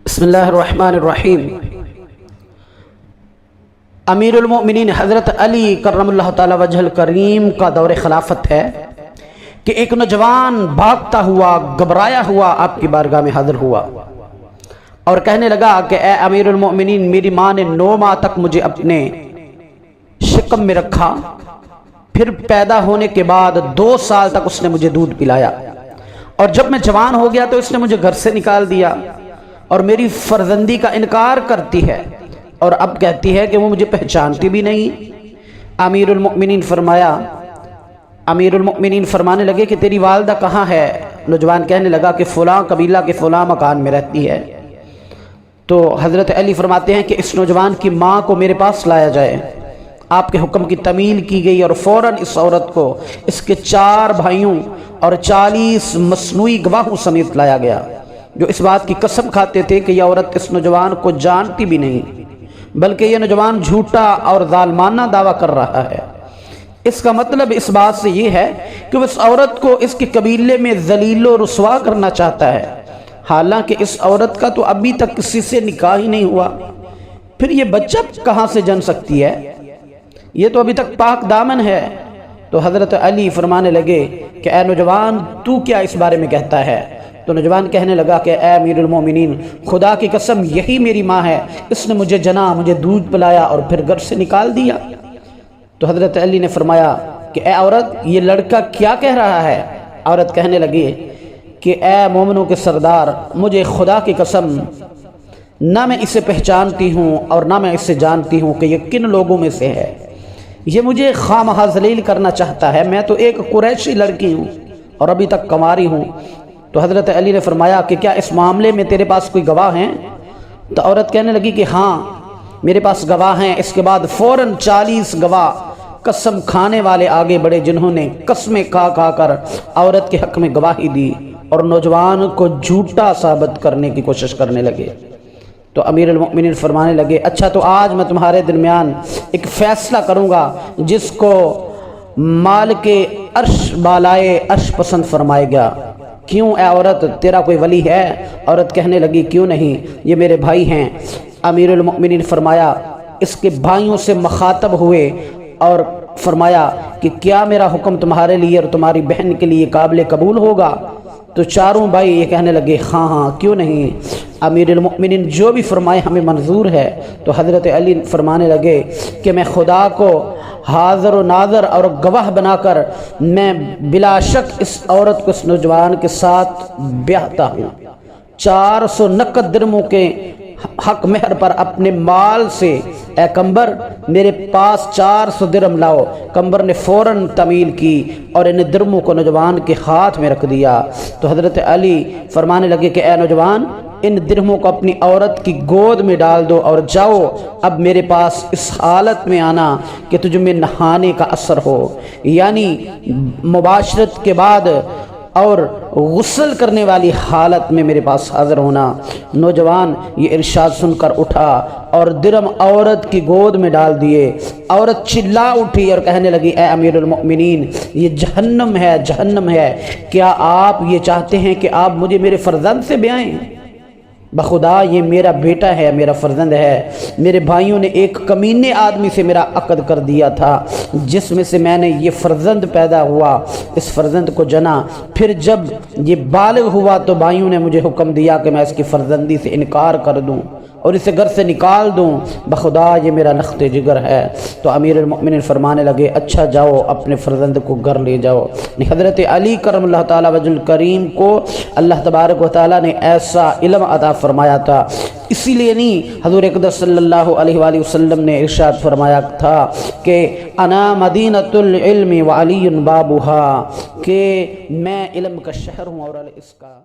بسم اللہ الرحمن الرحیم۔ امیر المؤمنین حضرت علی کرم اللہ تعالی وجہ الکریم کا دور خلافت ہے کہ ایک نوجوان بھاگتا ہوا گھبرایا ہوا آپ کی بارگاہ میں حاضر ہوا اور کہنے لگا کہ اے امیر المؤمنین، میری ماں نے 9 ماہ تک مجھے اپنے شکم میں رکھا، پھر پیدا ہونے کے بعد 2 سال تک اس نے مجھے دودھ پلایا، اور جب میں جوان ہو گیا تو اس نے مجھے گھر سے نکال دیا اور میری فرزندی کا انکار کرتی ہے اور اب کہتی ہے کہ وہ مجھے پہچانتی بھی نہیں۔ امیر المؤمنین فرمانے لگے کہ تیری والدہ کہاں ہے؟ نوجوان کہنے لگا کہ فلاں قبیلہ کے فلاں مکان میں رہتی ہے۔ تو حضرت علی فرماتے ہیں کہ اس نوجوان کی ماں کو میرے پاس لایا جائے۔ آپ کے حکم کی تعمیل کی گئی اور فوراً اس عورت کو اس کے 4 بھائیوں اور 40 مصنوعی گواہوں سمیت لایا گیا، جو اس بات کی قسم کھاتے تھے کہ یہ عورت اس نوجوان کو جانتی بھی نہیں، بلکہ یہ نوجوان جھوٹا اور ظالمانہ دعویٰ کر رہا ہے۔ اس کا مطلب اس بات سے یہ ہے کہ وہ اس عورت کو اس کے قبیلے میں ذلیل و رسوا کرنا چاہتا ہے، حالانکہ اس عورت کا تو ابھی تک کسی سے نکاح ہی نہیں ہوا، پھر یہ بچہ کہاں سے جن سکتی ہے؟ یہ تو ابھی تک پاک دامن ہے۔ تو حضرت علی فرمانے لگے کہ اے نوجوان، تو کیا اس بارے میں کہتا ہے؟ تو نوجوان کہنے لگا کہ اے امیر المومنین، خدا کی قسم یہی میری ماں ہے، اس نے مجھے جنا، مجھے دودھ پلایا اور پھر گھر سے نکال دیا۔ تو حضرت علی نے فرمایا کہ اے عورت، یہ لڑکا کیا کہہ رہا ہے؟ عورت کہنے لگی کہ اے مومنوں کے سردار، مجھے خدا کی قسم نہ میں اسے پہچانتی ہوں اور نہ میں اسے جانتی ہوں کہ یہ کن لوگوں میں سے ہے۔ یہ مجھے خواہ ذلیل کرنا چاہتا ہے، میں تو ایک قریشی لڑکی ہوں اور ابھی تک کنواری ہوں۔ تو حضرت علی نے فرمایا کہ کیا اس معاملے میں تیرے پاس کوئی گواہ ہیں؟ تو عورت کہنے لگی کہ ہاں، میرے پاس گواہ ہیں۔ اس کے بعد فوراً 40 گواہ قسم کھانے والے آگے بڑھے، جنہوں نے قسمیں کھا کھا کر عورت کے حق میں گواہی دی اور نوجوان کو جھوٹا ثابت کرنے کی کوشش کرنے لگے۔ تو امیر المؤمنین فرمانے لگے اچھا، تو آج میں تمہارے درمیان ایک فیصلہ کروں گا جس کو مالک عرش بالائے عرش پسند فرمائے گا۔ کیوں اے عورت، تیرا کوئی ولی ہے؟ عورت کہنے لگی کیوں نہیں، یہ میرے بھائی ہیں۔ امیر المؤمنین فرمایا اس کے بھائیوں سے مخاطب ہوئے اور فرمایا کہ کیا میرا حکم تمہارے لیے اور تمہاری بہن کے لیے قابل قبول ہوگا؟ تو چاروں بھائی یہ کہنے لگے ہاں ہاں، کیوں نہیں، امیر المؤمنین جو بھی فرمائے ہمیں منظور ہے۔ تو حضرت علی فرمانے لگے کہ میں خدا کو حاضر و ناظر اور گواہ بنا کر میں بلا شک اس عورت کو اس نوجوان کے ساتھ بیاہتا ہوں۔ 400 نقد درموں کے حق مہر پر اپنے مال سے اے کمبر میرے پاس 400 درم لاؤ۔ کمبر نے فوراً تعمیل کی اور ان درموں کو نوجوان کے ہاتھ میں رکھ دیا۔ تو حضرت علی فرمانے لگے کہ اے نوجوان، ان درہموں کو اپنی عورت کی گود میں ڈال دو اور جاؤ، اب میرے پاس اس حالت میں آنا کہ تجھ میں نہانے کا اثر ہو، یعنی مباشرت کے بعد اور غسل کرنے والی حالت میں میرے پاس حاضر ہونا۔ نوجوان یہ ارشاد سن کر اٹھا اور درم عورت کی گود میں ڈال دیے۔ عورت چلا اٹھی اور کہنے لگی اے امیر المؤمنین، یہ جہنم ہے، جہنم ہے، کیا آپ یہ چاہتے ہیں کہ آپ مجھے میرے فرزند سے بیائیں؟ بخدا یہ میرا بیٹا ہے، میرا فرزند ہے۔ میرے بھائیوں نے ایک کمینے آدمی سے میرا عقد کر دیا تھا، جس میں سے میں نے یہ فرزند پیدا ہوا، اس فرزند کو جنا۔ پھر جب یہ بالغ ہوا تو بھائیوں نے مجھے حکم دیا کہ میں اس کی فرزندی سے انکار کر دوں اور اسے گھر سے نکال دوں۔ بخدا یہ میرا لخت جگر ہے۔ تو امیر المؤمنین فرمانے لگے اچھا جاؤ، اپنے فرزند کو گھر لے جاؤ۔ حضرت علی کرم اللہ تعالی وجہ الکریم کو اللہ تبارک و تعالی نے ایسا علم عطا فرمایا تھا، اسی لیے نہیں حضور اقدس صلی اللہ علیہ وآلہ وسلم نے ارشاد فرمایا تھا کہ انا مدینۃ العلم وعلی بابھا، کہ میں علم کا شہر ہوں اور اس کا